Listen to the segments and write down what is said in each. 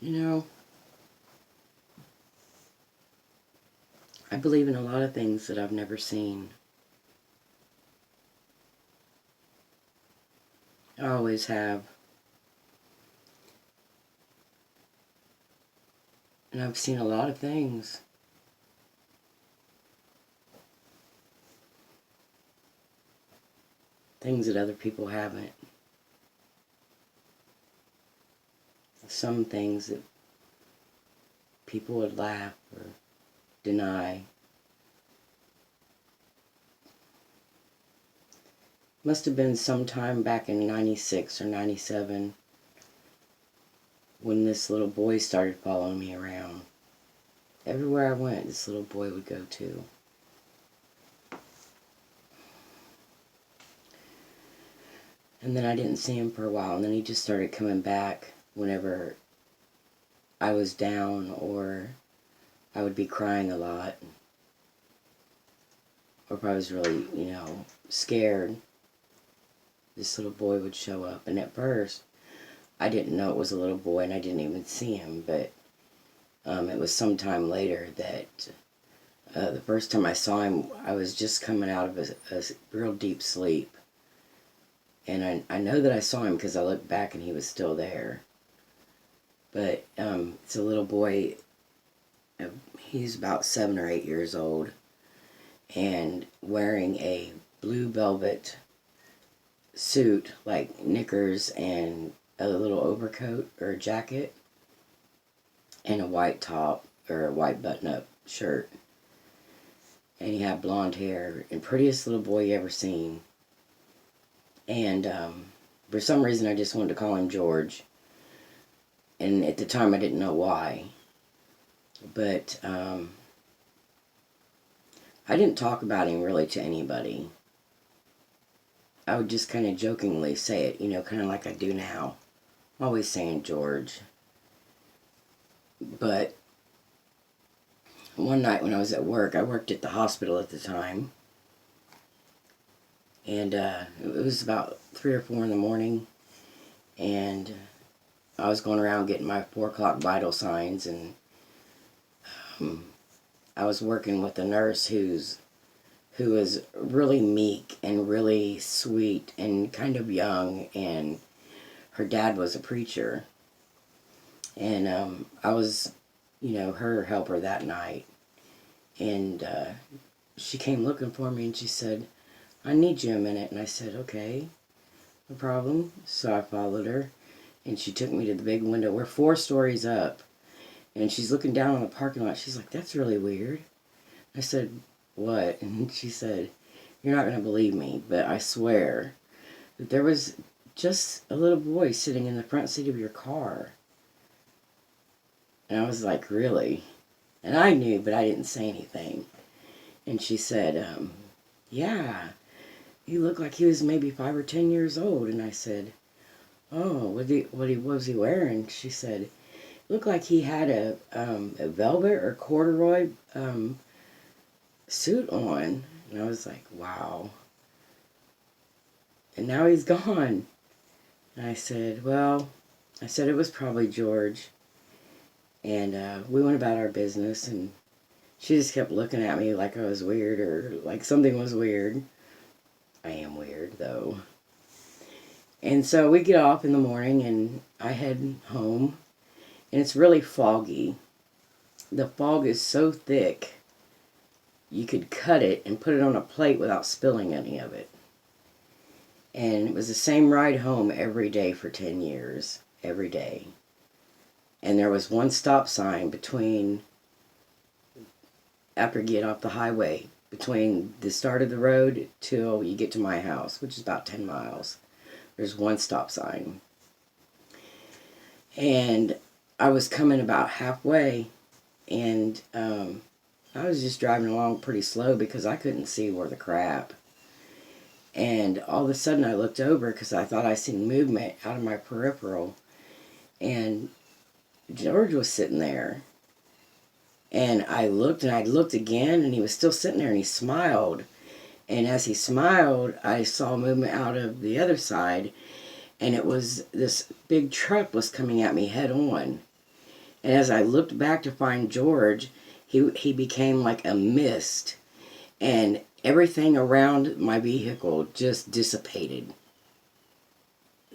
You know, I believe in a lot of things that I've never seen. I always have. And I've seen a lot of things. Things that other people haven't. Some things that people would laugh or deny. Must have been sometime back in 96 or 97 when this little boy started following me around. Everywhere I went, this little boy would go to. And then I didn't see him for a while, and then he just started coming back whenever I was down or I would be crying a lot. Or if I was really, scared, this little boy would show up. And at first, I didn't know it was a little boy, and I didn't even see him, but it was sometime later that the first time I saw him, I was just coming out of a real deep sleep. And I know that I saw him because I looked back and he was still there. But it's a little boy, he's about 7 or 8 years old, and wearing a blue velvet suit, like knickers and a little overcoat or a jacket, and a white top or a white button-up shirt. And he had blonde hair, and prettiest little boy you ever seen. And for some reason I just wanted to call him George. And at the time I didn't know why. But I didn't talk about him really to anybody. I would just kind of jokingly say it, kind of like I do now. I'm always saying George. But one night when I was at work, I worked at the hospital at the time. And it was about 3 or 4 in the morning. And I was going around getting my 4 o'clock vital signs. And I was working with a nurse who was really meek and really sweet and kind of young. And her dad was a preacher. And I was, her helper that night. And she came looking for me and she said, "I need you a minute." And I said, "Okay, no problem." So I followed her, and she took me to the big window. We're 4 stories up, and she's looking down on the parking lot. She's like, "That's really weird." I said, "What?" And she said, "You're not going to believe me, but I swear that there was just a little boy sitting in the front seat of your car." And I was like, "Really?" And I knew, but I didn't say anything. And she said, "Yeah. He looked like he was maybe 5 or 10 years old." And I said, "Oh, what was he wearing?" She said, "It looked like he had a velvet or corduroy suit on." And I was like, "Wow." And now he's gone. And I said, it was probably George. And we went about our business, and she just kept looking at me like I was weird or like something was weird. I am weird, though. And so we get off in the morning, and I head home, and it's really foggy. The fog is so thick, you could cut it and put it on a plate without spilling any of it. And it was the same ride home every day for 10 years, every day. And there was one stop sign after you get off the highway, between the start of the road till you get to my house, which is about 10 miles. There's one stop sign. And I was coming about halfway, and I was just driving along pretty slow because I couldn't see worth a crap. And all of a sudden I looked over because I thought I seen movement out of my peripheral, and George was sitting there. And I looked again, and he was still sitting there, and he smiled. And as he smiled, I saw movement out of the other side, and it was this big truck was coming at me head on. And as I looked back to find George, he became like a mist, and everything around my vehicle just dissipated.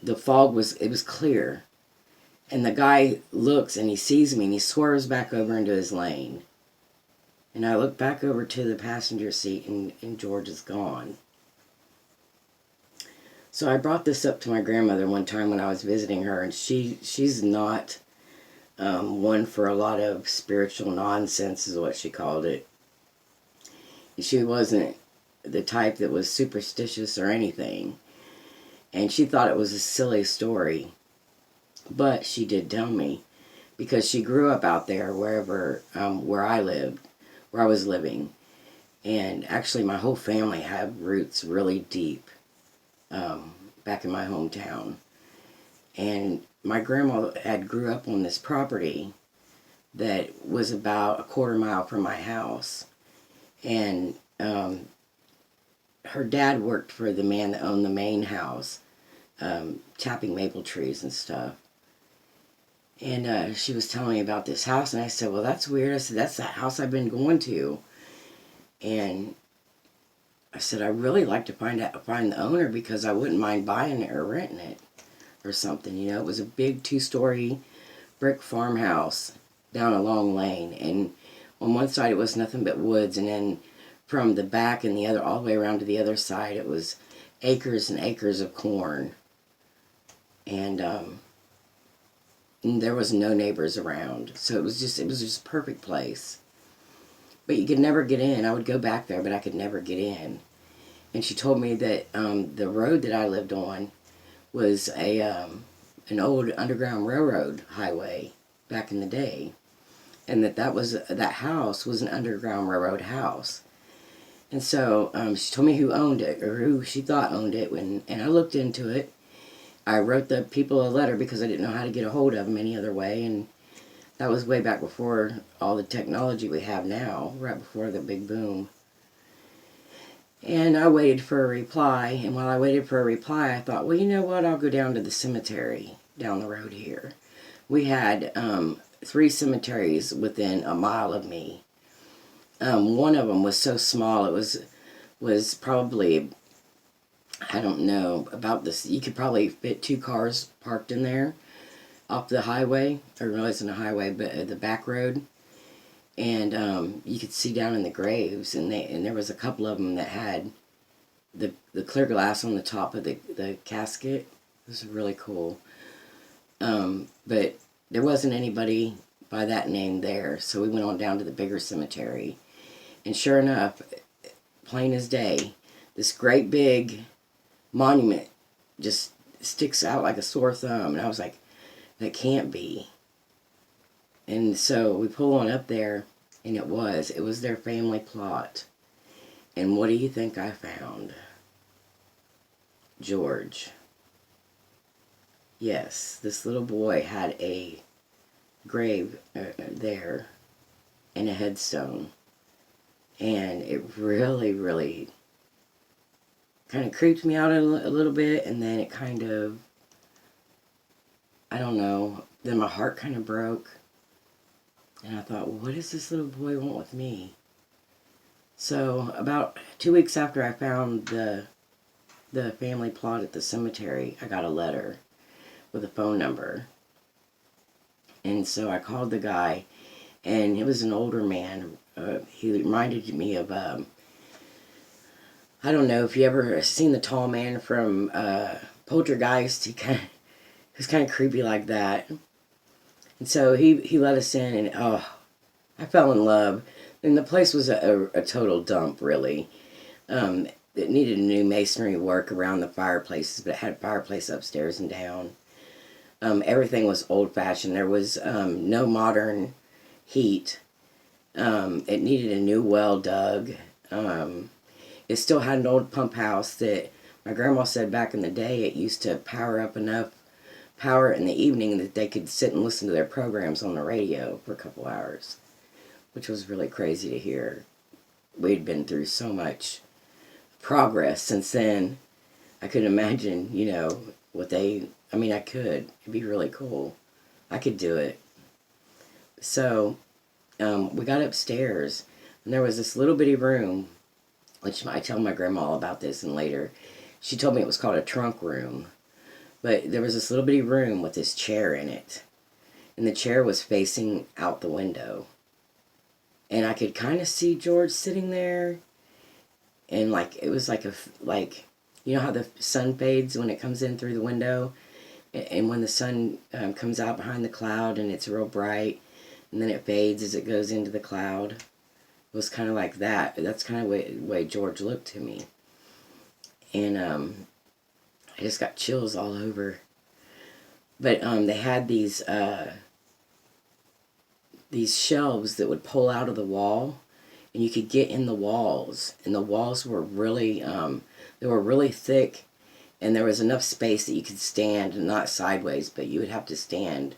The fog was clear, and the guy looks and he sees me and he swerves back over into his lane. And I look back over to the passenger seat, and George is gone. So I brought this up to my grandmother one time when I was visiting her, and she's not one for a lot of spiritual nonsense, is what she called it. She wasn't the type that was superstitious or anything, and she thought it was a silly story. But she did tell me, because she grew up out there where I was living, and actually my whole family had roots really deep back in my hometown. And my grandma had grew up on this property that was about a quarter-mile from my house. And her dad worked for the man that owned the main house, tapping maple trees and stuff. And she was telling me about this house, and I said, well, that's weird. I said, that's that house I've been going to. And I said, I'd really like to find the owner, because I wouldn't mind buying it or renting it or something. You know, it was a big 2-story brick farmhouse down a long lane, and on one side it was nothing but woods, and then from the back and the other, all the way around to the other side, it was acres and acres of corn. And there was no neighbors around, so it was just a perfect place. But you could never get in. I would go back there, but I could never get in. And she told me that the road that I lived on was an old Underground Railroad highway back in the day, and that house was an Underground Railroad house. And so she told me who owned it, or who she thought owned it, and I looked into it. I wrote the people a letter because I didn't know how to get a hold of them any other way, and that was way back before all the technology we have now, right before the big boom. And I waited for a reply, and while I waited for a reply, I thought, well, you know what, I'll go down to the cemetery down the road here. We had 3 cemeteries within a mile of me. One of them was so small, it was probably, I don't know, about this, you could probably fit 2 cars parked in there off the highway, or it wasn't a highway, but the back road. And you could see down in the graves, and there was a couple of them that had the clear glass on the top of the casket. It was really cool. But there wasn't anybody by that name there, so we went on down to the bigger cemetery. And sure enough, plain as day, this great big monument just sticks out like a sore thumb. And I was like, that can't be. And so we pull on up there, and it was their family plot. And what do you think I found? George. Yes, this little boy had a grave there and a headstone. And it really, really kind of creeped me out a little bit, and then it kind of, I don't know, then my heart kind of broke. And I thought, well, what does this little boy want with me? So about 2 weeks after I found the family plot at the cemetery, I got a letter with a phone number. And so I called the guy, and he was an older man. He reminded me of, I don't know if you ever seen the tall man from Poltergeist. He was kind of creepy like that. And so he let us in, and I fell in love. And the place was a total dump, really. It needed new masonry work around the fireplaces, but it had a fireplace upstairs and down. Everything was old-fashioned. There was no modern heat. It needed a new well dug. It still had an old pump house that my grandma said back in the day it used to power up enough power in the evening that they could sit and listen to their programs on the radio for a couple hours, which was really crazy to hear. We'd been through so much progress since then. I could imagine, I could. It'd be really cool. I could do it. So we got upstairs, and there was this little bitty room, which I tell my grandma all about this, and later she told me it was called a trunk room. But there was this little bitty room with this chair in it, and the chair was facing out the window. And I could kind of see George sitting there, and like it was like you know how the sun fades when it comes in through the window, and when the sun comes out behind the cloud and it's real bright, and then it fades as it goes into the cloud. It was kind of like that. That's kind of the way George looked to me, and I just got chills all over. But they had these shelves that would pull out of the wall, and you could get in the walls, and the walls were really they were really thick, and there was enough space that you could stand, not sideways, but you would have to stand,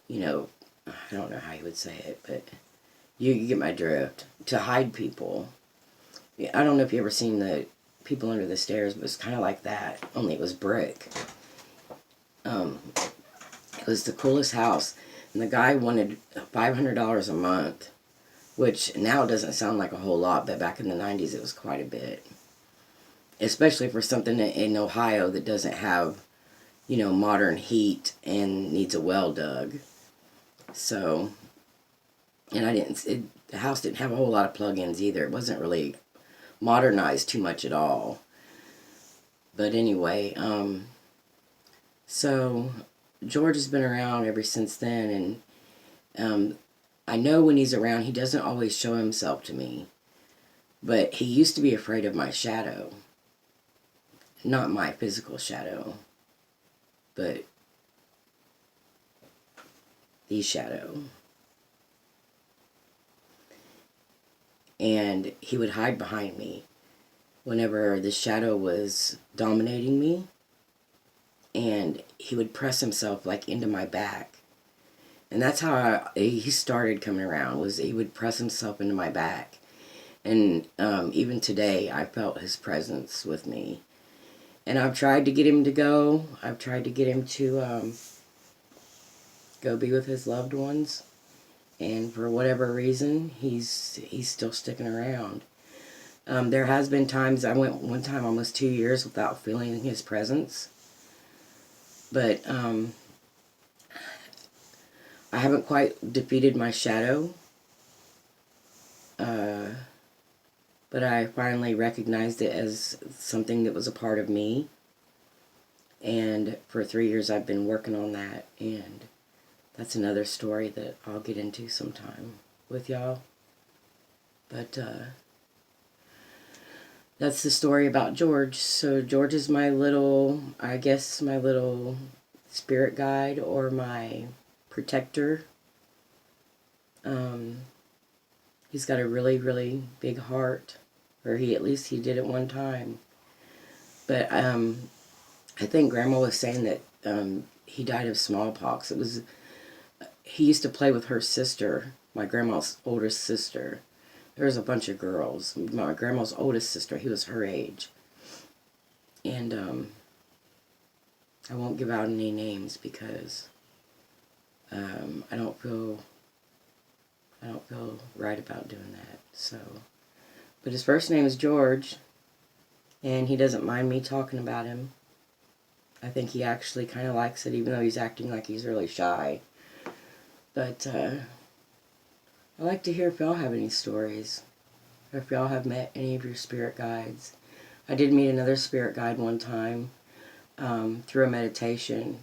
you know, I don't know how you would say it, but you get my drift, to hide people. I don't know if you ever seen the people under the stairs, but it's kind of like that, only it was brick. It was the coolest house, and the guy wanted $500 a month, which now doesn't sound like a whole lot, but back in the 90s it was quite a bit. Especially for something in Ohio that doesn't have, you know, modern heat and needs a well dug. So, and the house didn't have a whole lot of plug-ins either. It wasn't really modernized too much at all. But anyway, so George has been around ever since then, and I know when he's around, he doesn't always show himself to me. But he used to be afraid of my shadow. Not my physical shadow, but the shadow. And he would hide behind me whenever the shadow was dominating me, and he would press himself like into my back. And that's how he started coming around, was he would press himself into my back. And even today, I felt his presence with me. And I've tried to get him to go. I've tried to get him to go be with his loved ones. And for whatever reason, he's still sticking around. There has been times, I went one time almost 2 years without feeling his presence. But I haven't quite defeated my shadow. But I finally recognized it as something that was a part of me. And for 3 years I've been working on that. And that's another story that I'll get into sometime with y'all. But that's the story about George. So George is my little, I guess, my little spirit guide or my protector. He's got a really, really big heart. Or at least he did at one time. But I think Grandma was saying that he died of smallpox. He used to play with her sister, my grandma's oldest sister. There was a bunch of girls. My grandma's oldest sister, he was her age. And I won't give out any names because I don't feel right about doing that. So, but his first name is George, and he doesn't mind me talking about him. I think he actually kind of likes it, even though he's acting like he's really shy. But I like to hear if y'all have any stories, or if y'all have met any of your spirit guides. I did meet another spirit guide one time through a meditation,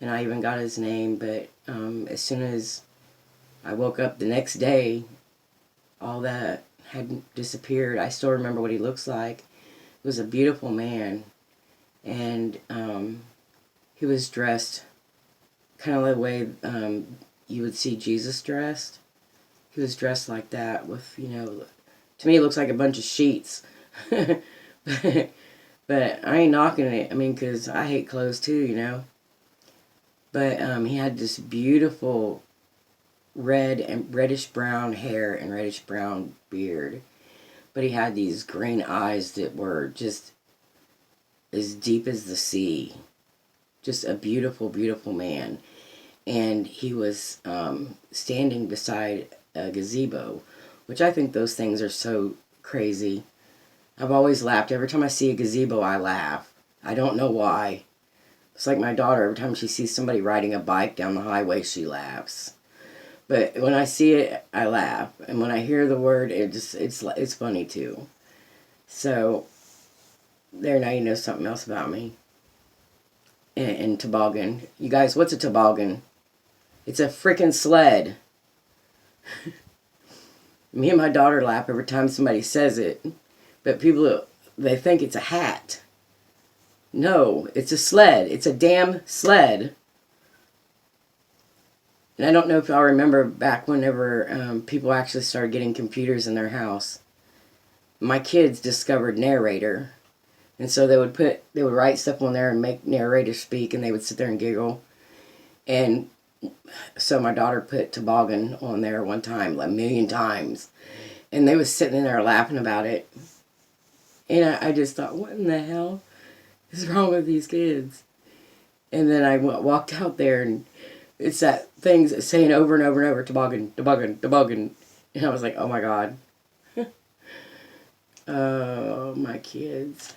and I even got his name, but as soon as I woke up the next day, all that had disappeared. I still remember what he looks like. He was a beautiful man, and he was dressed kind of the way you would see Jesus dressed. He was dressed like that with, you know, to me it looks like a bunch of sheets. but I ain't knocking it. I mean, because I hate clothes too, you know. But he had this beautiful red and reddish brown hair and reddish brown beard. But he had these green eyes that were just as deep as the sea. Just a beautiful, beautiful man. and he was standing beside a gazebo, which I think those things are so crazy. I've always laughed. Every time I see a gazebo, I laugh. I don't know why. It's like my daughter, every time she sees somebody riding a bike down the highway, she laughs. But when I see it, I laugh. And when I hear the word, it's funny too. So, there, now you know something else about me. And toboggan. You guys, what's a toboggan? It's a freaking sled. Me and my daughter laugh every time somebody says it. But people, they think it's a hat. No, it's a sled. It's a damn sled. And I don't know if y'all remember back whenever people actually started getting computers in their house. My kids discovered narrator. And so they would write stuff on there and make narrator speak, and they would sit there and giggle. And so my daughter put toboggan on there one time, like a million times. And they was sitting in there laughing about it. And I just thought, what in the hell is wrong with these kids? And then I walked out there, and it's that thing that's saying over and over and over, toboggan, toboggan, toboggan. And I was like, oh my God. Oh, my kids.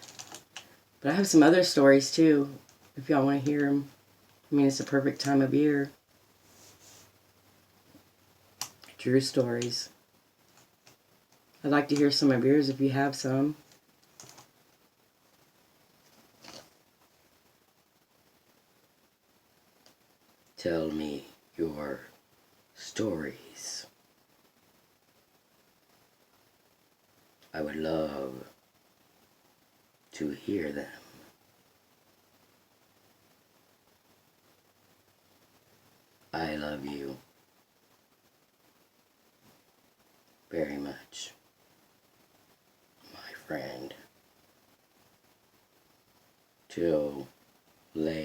But I have some other stories too, if y'all want to hear them. I mean, it's the perfect time of year. True stories. I'd like to hear some of yours if you have some. Tell me your stories. I would love to hear them. I love you very much, my friend. Till later.